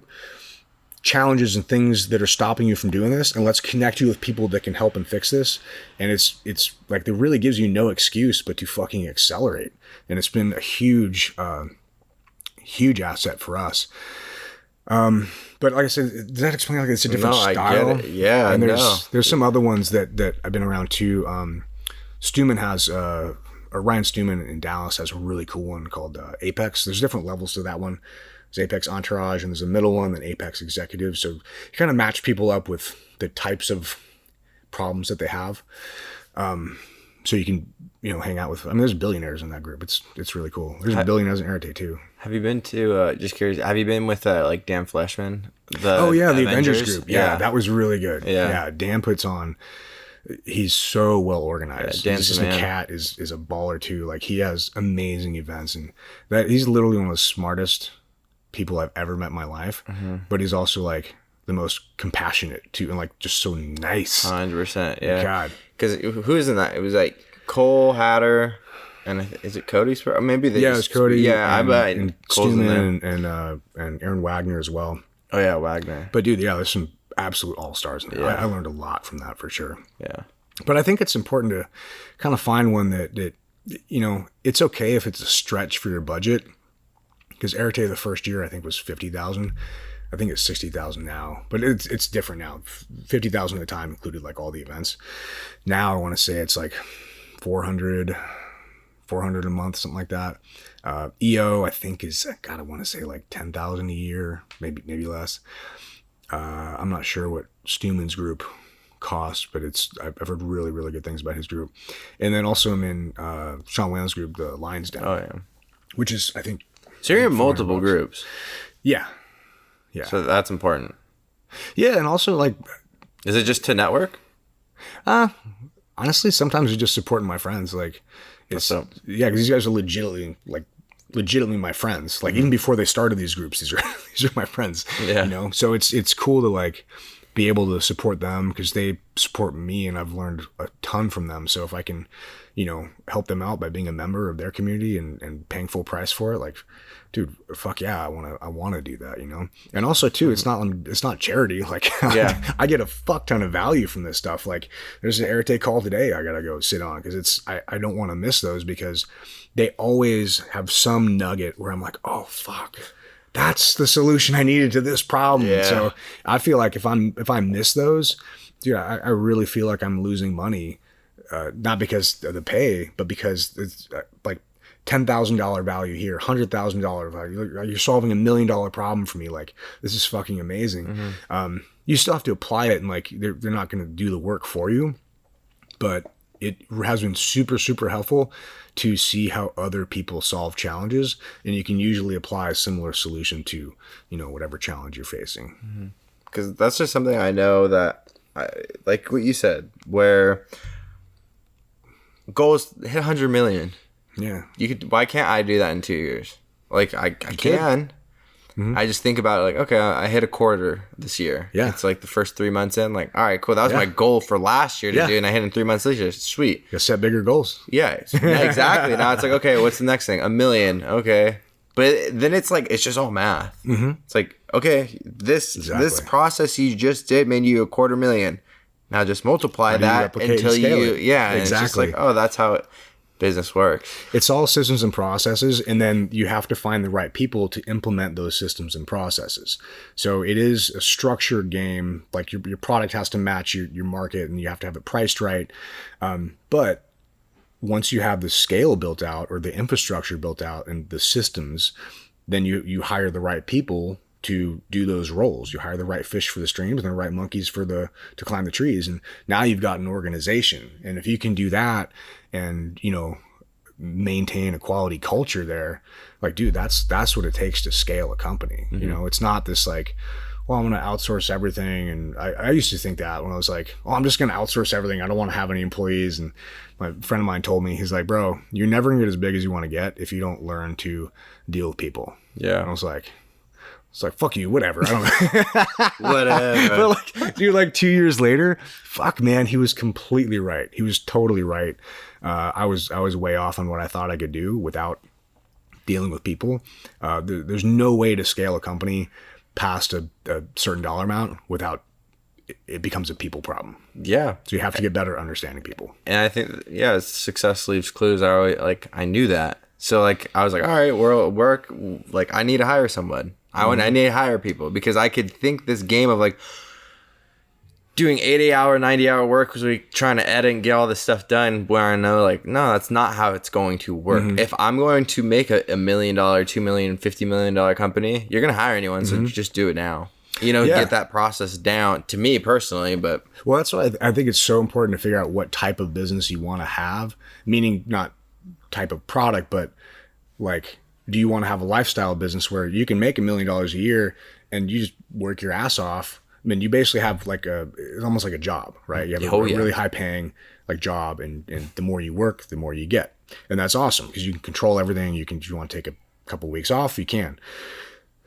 [SPEAKER 1] challenges and things that are stopping you from doing this? And let's connect you with people that can help and fix this. And it's it really gives you no excuse but to fucking accelerate. And it's been a huge asset for us. But like I said, does that explain it's a different style?
[SPEAKER 2] I get it. Yeah.
[SPEAKER 1] And there's some other ones that I've been around too. Stuman has Ryan Stuman in Dallas has a really cool one called Apex. There's different levels to that one. There's Apex Entourage and there's a middle one, then Apex Executive. So you kind of match people up with the types of problems that they have. so you can, hang out with, there's billionaires in that group. It's really cool. There's billionaires in Arete too.
[SPEAKER 2] Have you been to, just curious, have you been with like Dan Fleshman?
[SPEAKER 1] The Avengers group. Yeah, that was really good. Yeah. Dan puts on, he's so well organized.
[SPEAKER 2] Dan's
[SPEAKER 1] just a cat is a baller too. Like he has amazing events, and that he's literally one of the smartest people I've ever met in my life. But he's also like the most compassionate too, and like just so nice.
[SPEAKER 2] 100%. Yeah.
[SPEAKER 1] God.
[SPEAKER 2] Because who is in that? It was like Cole Hatter, and is it Cody? Maybe
[SPEAKER 1] it was Cody.
[SPEAKER 2] Yeah, I bet.
[SPEAKER 1] And Stuman and Aaron Wagner as well.
[SPEAKER 2] Oh yeah, Wagner.
[SPEAKER 1] But dude, there's some absolute all-stars in there. I learned a lot from that for sure.
[SPEAKER 2] Yeah.
[SPEAKER 1] But I think it's important to kind of find one that it's okay if it's a stretch for your budget. Because Arete the first year I think was $50,000. I think it's $60,000 now, but it's different now. $50,000 at the time included like all the events. Now I want to say it's like $400 a month, something like that. EO I think is, God, I want to say like $10,000 a year, maybe less. I'm not sure what Stuman's group costs, but I've heard really, really good things about his group. And then also I'm in Sean Whalen's group, the Lions Den.
[SPEAKER 2] Oh yeah,
[SPEAKER 1] which is I think.
[SPEAKER 2] So you're in multiple groups.
[SPEAKER 1] Yeah.
[SPEAKER 2] So that's important.
[SPEAKER 1] Yeah, and also like,
[SPEAKER 2] is it just to network?
[SPEAKER 1] Honestly, sometimes it's just supporting my friends. Like, because these guys are legitimately my friends. Like even before they started these groups, these are my friends.
[SPEAKER 2] Yeah.
[SPEAKER 1] So it's cool to like be able to support them because they support me, and I've learned a ton from them. So if I can, help them out by being a member of their community and paying full price for it, like, dude, fuck yeah, I want to do that, And also too, it's not charity. Like, I get a fuck ton of value from this stuff. Like, there's an Arete call today I gotta go sit on because I don't want to miss those because they always have some nugget where I'm like, oh fuck, that's the solution I needed to this problem.
[SPEAKER 2] Yeah.
[SPEAKER 1] So I feel like if I miss those, dude, I really feel like I'm losing money, not because of the pay, but because it's like $10,000 value here, $100,000 value. You're solving $1 million problem for me. Like, this is fucking amazing. You still have to apply it, and like they're not going to do the work for you, but it has been super, super helpful to see how other people solve challenges, and you can usually apply a similar solution to, whatever challenge you're facing.
[SPEAKER 2] Because that's just something I know that, like what you said, where goals hit 100 million.
[SPEAKER 1] Yeah.
[SPEAKER 2] Why can't I do that in 2 years? Like I can. I just think about it like, okay, I hit a quarter this year.
[SPEAKER 1] Yeah.
[SPEAKER 2] It's like the first 3 months in, like, all right, cool. That was my goal for last year to do, and I hit in 3 months this year. Sweet.
[SPEAKER 1] You gotta set bigger goals.
[SPEAKER 2] Yeah, exactly. Now it's like, okay, what's the next thing? $1 million. Okay. But then it's like, it's just all math. It's like, okay, this process you just did made you $250,000. Now just multiply that until you,
[SPEAKER 1] exactly.
[SPEAKER 2] It's just like, oh, that's how business works.
[SPEAKER 1] It's all systems and processes, and then you have to find the right people to implement those systems and processes. So it is a structured game. Like your product has to match your market, and you have to have it priced right. But once you have the scale built out or the infrastructure built out and the systems, then you hire the right people to do those roles. You hire the right fish for the streams and the right monkeys to climb the trees. And now you've got an organization. And if you can do that and, maintain a quality culture there, like, dude, that's what it takes to scale a company. It's not this like, well, I'm going to outsource everything. And I used to think that when I was like, oh, I'm just going to outsource everything. I don't want to have any employees. And my friend of mine told me, he's like, bro, you're never going to get as big as you want to get if you don't learn to deal with people.
[SPEAKER 2] Yeah.
[SPEAKER 1] And I was like, fuck you, whatever. I don't know.
[SPEAKER 2] Whatever.
[SPEAKER 1] But like, dude, like 2 years later, fuck, man, he was completely right. He was totally right. I was way off on what I thought I could do without dealing with people. There's no way to scale a company past a certain dollar amount without it becomes a people problem.
[SPEAKER 2] Yeah.
[SPEAKER 1] So you have to get better at understanding people.
[SPEAKER 2] And I think, success leaves clues. I knew that. So like, I was like, all right, we're at work. Like, I need to hire someone. I need to hire people because I could think this game of like doing 80-hour, 90-hour work because we're trying to edit and get all this stuff done, where I know like, no, that's not how it's going to work. If I'm going to make a $1 million, $2 million, $50 million company, you're going to hire anyone. So just do it now. get that process down to me personally. But
[SPEAKER 1] well, that's why I think it's so important to figure out what type of business you want to have, meaning not type of product, but like, do you want to have a lifestyle business where you can make $1 million a year and you just work your ass off? I mean, you basically have it's almost like a job, right? You have a really high paying like job, and the more you work, the more you get. And that's awesome because you can control everything. You want to take a couple weeks off, you can.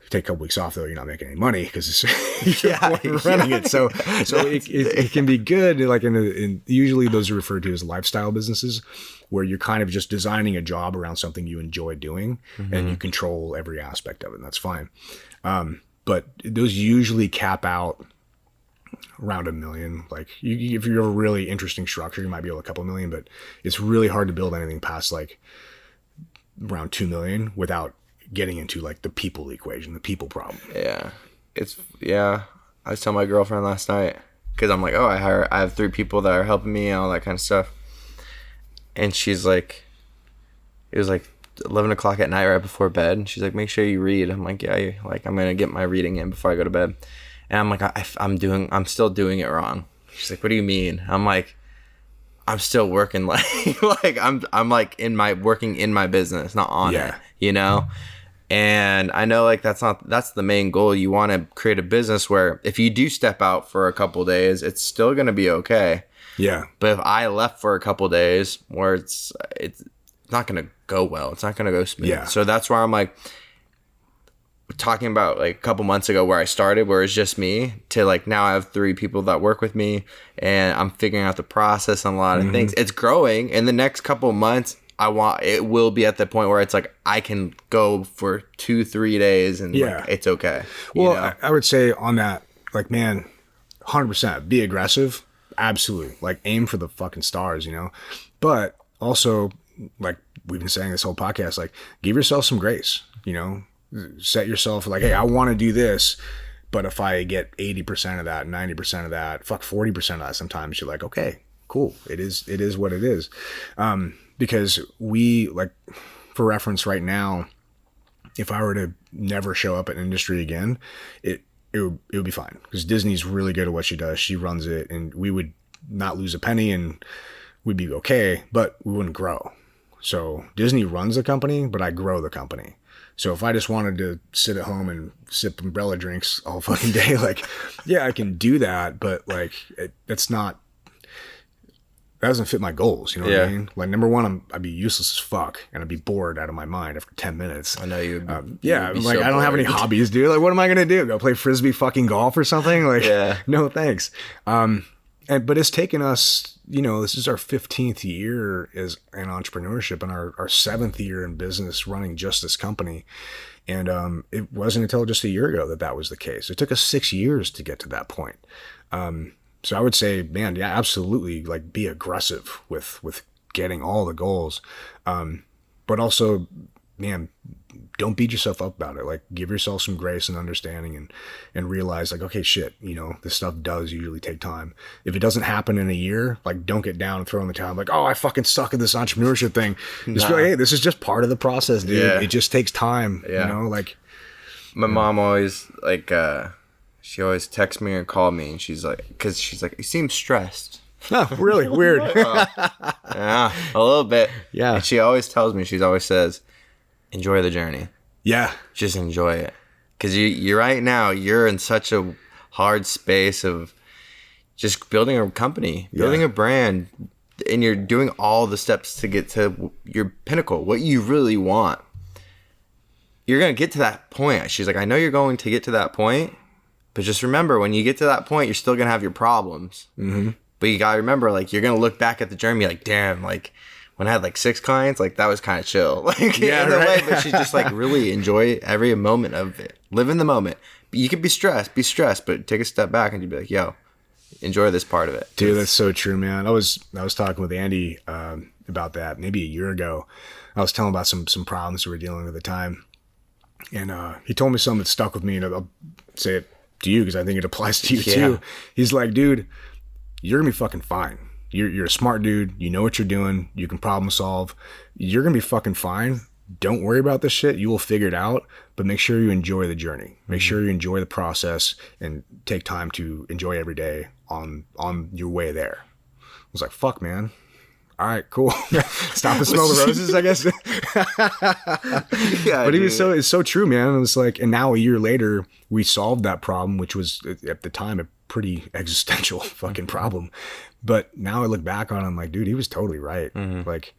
[SPEAKER 1] Take a couple weeks off though, you're not making any money because you're running it. So it can be good. Like usually those are referred to as lifestyle businesses, where you're kind of just designing a job around something you enjoy doing, and you control every aspect of it. And that's fine. But those usually cap out around $1 million. Like if you have a really interesting structure, you might be able to a couple million, but it's really hard to build anything past like around 2 million without getting into like the people equation, the people problem.
[SPEAKER 2] Yeah. I was telling my girlfriend last night, because I'm like, oh, I have 3 people that are helping me and all that kind of stuff. And she's like, it was like 11 o'clock at night right before bed. And she's like, make sure you read. I'm like, yeah, I'm going to get my reading in before I go to bed. And I'm like, I'm still doing it wrong. She's like, what do you mean? I'm like, I'm still working like I'm like working in my business, not on it, And I know like that's the main goal. You want to create a business where if you do step out for a couple days, it's still going to be okay.
[SPEAKER 1] Yeah.
[SPEAKER 2] But if I left for a couple days, where it's not going to go well, it's not going to go smooth.
[SPEAKER 1] Yeah.
[SPEAKER 2] So that's why I'm like talking about like a couple months ago where I started, where it's just me, to like now I have 3 people that work with me, and I'm figuring out the process on a lot of things. It's growing. In the next couple months, it will be at the point where it's like I can go for 2-3 days and like, it's okay.
[SPEAKER 1] Well, I would say on that, like, man, 100% be aggressive. Absolutely. Like aim for the fucking stars, but also like we've been saying this whole podcast, like give yourself some grace, set yourself like, hey, I want to do this, but if I get 80% of that, 90% of that, 40% of that, sometimes you're like, okay, cool. It is what it is. Because we, like, for reference right now, if I were to never show up at an industry again, it would be fine, because Disney's really good at what she does. She runs it, and we would not lose a penny, and we'd be okay, but we wouldn't grow. So Disney runs the company, but I grow the company. So if I just wanted to sit at home and sip umbrella drinks all fucking day, like, yeah, I can do that, but like that doesn't fit my goals, what I mean? Like, number one, I'd be useless as fuck, and I'd be bored out of my mind after 10 minutes.
[SPEAKER 2] I know you.
[SPEAKER 1] Like, so I don't have any hobbies, dude. Like, what am I gonna do? Go play frisbee fucking golf or something? Like, no thanks. But it's taken us, this is our 15th year in entrepreneurship, and our 7th year in business running just this company. And it wasn't until just a year ago that was the case. It took us 6 years to get to that point. So I would say, man, yeah, absolutely, like, be aggressive with getting all the goals. But also, man, don't beat yourself up about it. Like, give yourself some grace and understanding, and realize, like, okay, shit, this stuff does usually take time. If it doesn't happen in a year, like, don't get down and throw in the towel. Like, oh, I fucking suck at this entrepreneurship thing. Just be like, hey, this is just part of the process, dude. Yeah. It just takes time, like.
[SPEAKER 2] My mom always, like, she always texts me or call me, and she's like, you seem stressed.
[SPEAKER 1] Oh, really? Weird.
[SPEAKER 2] Yeah, a little bit.
[SPEAKER 1] Yeah.
[SPEAKER 2] And she always tells me, she always says, enjoy the journey.
[SPEAKER 1] Yeah.
[SPEAKER 2] Just enjoy it. Because you're right now, you're in such a hard space of just building a company, building a brand, and you're doing all the steps to get to your pinnacle, what you really want. You're going to get to that point. She's like, I know you're going to get to that point, but just remember, when you get to that point, you're still going to have your problems. Mm-hmm. But you got to remember, like, you're going to look back at the journey and be like, damn, like, when I had like 6 clients, like, that was kind of chill. Like, in a way, but she's just like, really enjoy every moment of it. Live in the moment. You could be stressed, but take a step back and you'd be like, yo, enjoy this part of it.
[SPEAKER 1] Dude, that's so true, man. I was talking with Andy about that maybe a year ago. I was telling him about some problems we were dealing with at the time. And he told me something that stuck with me, and I'll say it to you because I think it applies to you too. He's like, dude, you're gonna be fucking fine. You're a smart dude. You know what you're doing. You can problem solve. You're gonna be fucking fine. don't worry about this shit. You will figure it out, but make sure you enjoy the journey. Make sure you enjoy the process and take time to enjoy every day on your way there. I was like, fuck, man. All right, cool. Stop and smell the roses, I guess.
[SPEAKER 2] Yeah,
[SPEAKER 1] but it's so true, man. It was like, and now a year later, we solved that problem, which was at the time a pretty existential fucking problem. But now I look back on it, I'm like, dude, he was totally right. Like,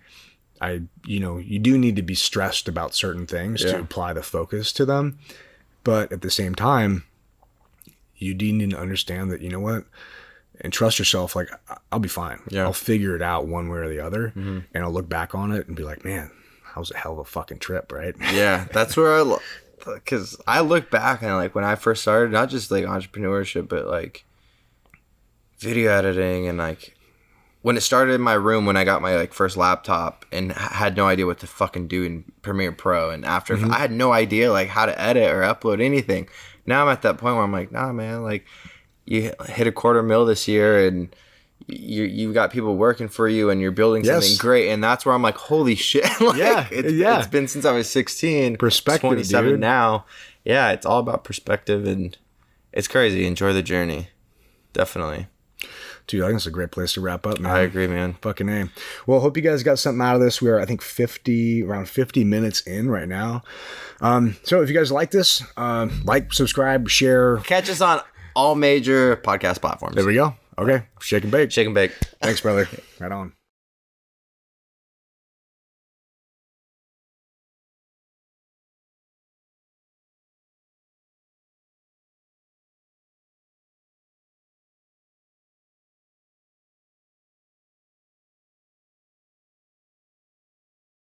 [SPEAKER 1] you do need to be stressed about certain things to apply the focus to them. But at the same time, you do need to understand that, you know what? And trust yourself. Like, I'll be fine. Yeah. I'll figure it out one way or the other. And I'll look back on it and be like, man, that was a hell of a fucking trip, right?
[SPEAKER 2] Yeah, that's where because I look back and like when I first started, not just like entrepreneurship, but like video editing, and like when it started in my room when I got my like first laptop and had no idea what to fucking do in Premiere Pro and After Effects. I had no idea like how to edit or upload anything. Now I'm at that point where I'm like, nah, man, like you hit $250,000 this year and you've got people working for you and you're building something great. And that's where I'm like, holy shit. Like, it's been since I was 16.
[SPEAKER 1] Perspective,
[SPEAKER 2] 27
[SPEAKER 1] dude.
[SPEAKER 2] now. Yeah, it's all about perspective and it's crazy. Enjoy the journey. Definitely.
[SPEAKER 1] Dude, I think it's a great place to wrap up, man.
[SPEAKER 2] I agree, man.
[SPEAKER 1] Fucking A. Well, hope you guys got something out of this. We are, I think, around 50 minutes in right now. So if you guys like this, like, subscribe, share.
[SPEAKER 2] Catch us on all major podcast platforms.
[SPEAKER 1] There we go. Okay. Shake and bake.
[SPEAKER 2] Shake and bake.
[SPEAKER 1] Thanks, brother. Right on.